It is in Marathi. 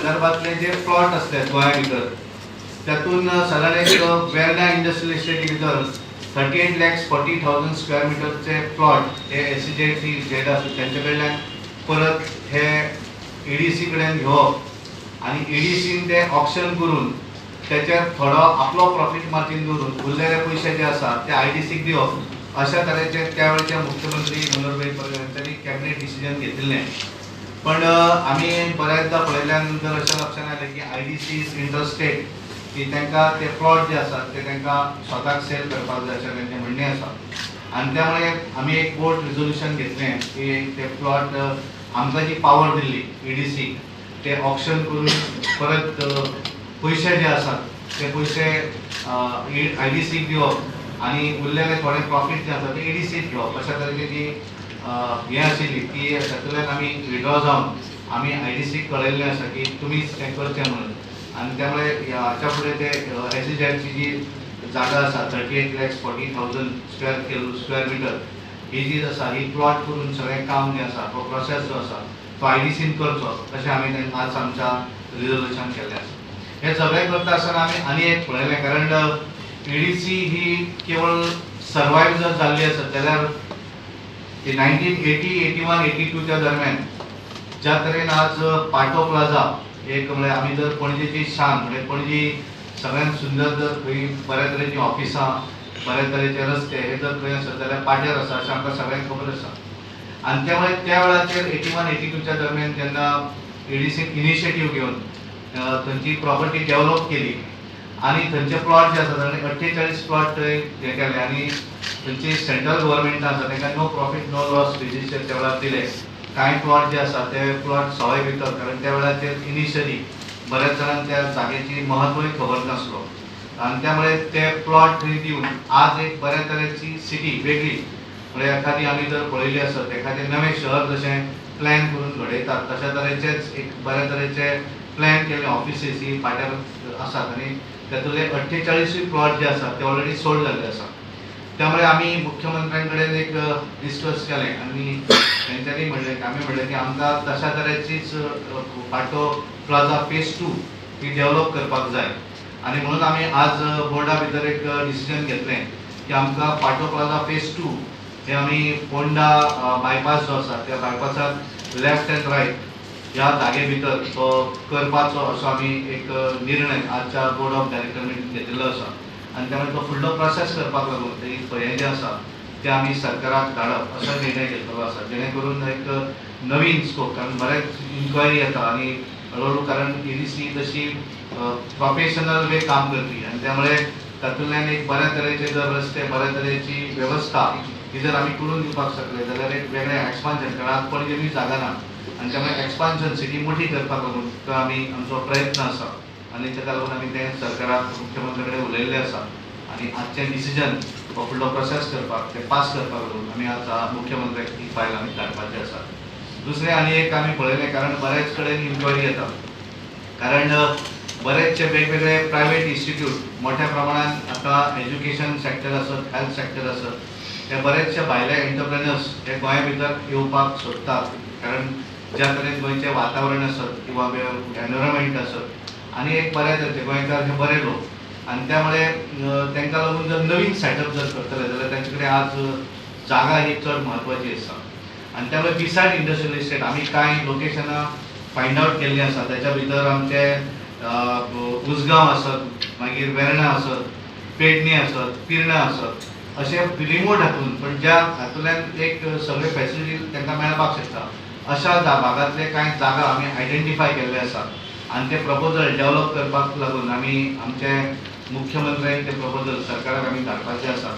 संदर्भातले जे प्लॉट असतात गोंया भितर त्यातून साधारण एक वेर्ना इंडस्ट्रियल इस्टेटी भितर 38,40,000 स्क्वेअर मीटरचे प्लॉट हे SEZ जेड आसा त्यांच्या कडल्यान परत हे EDC कडेन घेवप आणि EDCन ते ऑक्शन करून त्याच्यार थोडो आपलो प्रॉफिट मार्जिन दवरून उरलेले पयशे जे आसा ते IDCक दिवप अशा तरेचे त्या वेळचे मुख्यमंत्री मनोहरभाई पर्रीकर यांनी कॅबिनेट डिसिजन घेतिल्लें. पण आम्ही बऱ्याचदा पळयल्यानंतर अशें लक्षात आलें की IDC इज इंटरेस्टेड की तांकां ते प्लॉट जे आसात ते तांकां स्वताक सेल करपाक जाय अशें तांचें म्हणणें आसा आनी त्यामुळे आमी एक बोर्ड रिझोल्युशन घेतलें की ते प्लॉट आमकां जी पावर दिल्ली EDC ते ऑक्शन करून परत पयशे जे आसात ते पयशे IDCक दिवप आणि उरलेले थोडे प्रॉफिट जे आसा ते EDCक घेवप अशा तरेची जी हे आशिल्ली ती तातूंतल्यान आमी विड्रॉ जावन आमी IDCक कळयल्लें आसा की तुमीच तें करचें म्हणून आनी त्यामुळे हाच्या फुडें ते SEZची जी जागा आसा 38,40,000 स्क्वेअर मीटर ही जी आसा ही प्लॉट करून सगळें काम जे आसा तो प्रोसेस जो आसा तो IDCन करचो अशें आमी आज आमच्या रिझोल्युशन केल्लें आसा. हे सगळें करता आसतना आमी आनी एक पळयलें कारण EDC ही केवळ सर्वायव जर जाल्ली आसत जाल्यार 1980, 81, 82 च्या दरम्यान ज्या तरेन आज पाटो प्लाझा एक म्हणजे आमी जर पणजेची शान म्हणजे पणजी सगळ्यात सुंदर जर खंय बऱ्या तरेची ऑफिसां बऱ्या तरेचे रस्ते हे जर खंय आसत जाल्यार पाड्यार आसा अशें आमकां सगळ्यांक खबर आसा. आनी त्यामुळे त्या वेळाचेर 81, 82 च्या दरम्यान जेन्ना EDCन इनिशिएटीव घेवन थंयची प्रॉपर्टी डेव्हलप केली आणि थंयचे प्लॉट जे आसा ताणें 48 प्लॉट थंय हे केले आणि थंयची सेंट्रल गव्हर्नमेंट आसा तांकां नो प्रॉफिट नो लॉस बेजिसचेर त्या वेळार दिले. कांय प्लॉट जे आसा ते प्लॉट सवाय भितर कारण त्या वेळाचेर इनिशियली बऱ्याच जाणांक त्या जागेची महत्वय खबर नासलो आणि त्यामुळे ते प्लॉट थंय दिवन आज एक बऱ्या तरेची सिटी वेगळी म्हणजे एखादी आमी जर पळयली आसत एखादें नवें शहर जशें प्लॅन करून घडयतात तशा तरेचेच एक बऱ्या तरेचे प्लॅन केल्ले ऑफिसीस ही पाट्यार आसात आणि तातूंतले 48 प्लॉट जे आसात ते ऑलरेडी सोल्ड जाल्ले आसा. त्यामुळे आम्ही मुख्यमंत्र्यांकडे एक डिस्कस केलें आणि त्यांच्यानी म्हणलें की आमी म्हणलें की आमकां तशा तरेचीच पाटो प्लाझा फेज 2 ही डेव्हलप करपाक जाय आणि म्हणून आमी आज बोर्डा भितर एक डिसिजन घेतलें की आमकां पाटो प्लाझा फेज 2 हे आमी पोंडा बायपास जो आसा त्या बायपासाक लेफ्ट एंड रायट ह्या जागे भितर तो करपाचो असो आमी एक निर्णय आजच्या बोर्ड ऑफ डायरेक्टर मिटींग घेतिल्लो आसा आणि त्यामुळे तो फुडलो प्रोसेस करपाक लागून ते हे जे आसा ते आमी सरकाराक धाडप असो निर्णय घेतलेलो आसा जेणे करून एक नवीन स्कोप कारण बरेच इन्क्वायरी येता आणि हळूहळू कारण EDC तशी प्रोफेशनल वे काम करपी आणि त्यामुळे तातूंतल्यान एक बऱ्या तरेचे जर रस्ते बऱ्या तरेची व्यवस्था ही जर आमी करून दिवपाक शकले जाल्यार एक वेगळें एक्सपान्शन कारण आज पणजे बी जागा ना आणि त्यामुळे एक्सपान्शन सिटी मोठी करपाक लागून तो आमी आमचो प्रयत्न आसा आणि ताका लागून आमी ते सरकाराक मुख्यमंत्री कडेन उलयल्लें आसा आणि आजचें डिसिजन हो फुडलो प्रोसेस करपाक ते पास करपाक लागून आमी आज मुख्यमंत्र्याक ही फायल आमी धाडपाचें आसा. दुसरें आनी एक आमी पळयलें कारण बरेच कडेन इन्क्वायरी येता कारण बरेचशे वेगवेगळे प्रायवेट इन्स्टिट्यूट मोठ्या प्रमाणात आता एज्युकेशन सेक्टर आसत हेल्थ सेक्टर आसत हे बरेचशे भायले एंटरप्रेनर्स हे गोंया भितर येवपाक सोदतात कारण ज्या तरेन गोंयचें वातावरण आसत किंवा एनवायरमेंट आसत आणि एक बऱ्या तरेचे गोंयकार हे बरे लोक आणि त्यामुळे तांकां लागून जर नवीन सेटअप जर करतले जाल्यार तांचे कडेन आज जागा ही चड म्हत्वाची आसा आणि त्यामुळे बिसायड इंडस्ट्रियल इस्टेट आमी कांय लोकेशनां फायंड आवट केल्लीं आसा त्याच्या भितर आमचे उसगांव आसत मागीर वेर्णा आसत पेडणे आसत पिर्णा आसत अशे रिमोट हातून पण ज्या हातूंतल्यान एक सगळे फॅसिलिटी तांकां मेळपाक शकता अशा भागांतले कांय जागा आमी आयडेंटिफाय केल्ले आसात आणि ते प्रपोजल डेव्हलप करपाक लागून आमी आमचे मुख्यमंत्र्यांक ते प्रपोजल सरकाराक आमी धाडपाचे आसा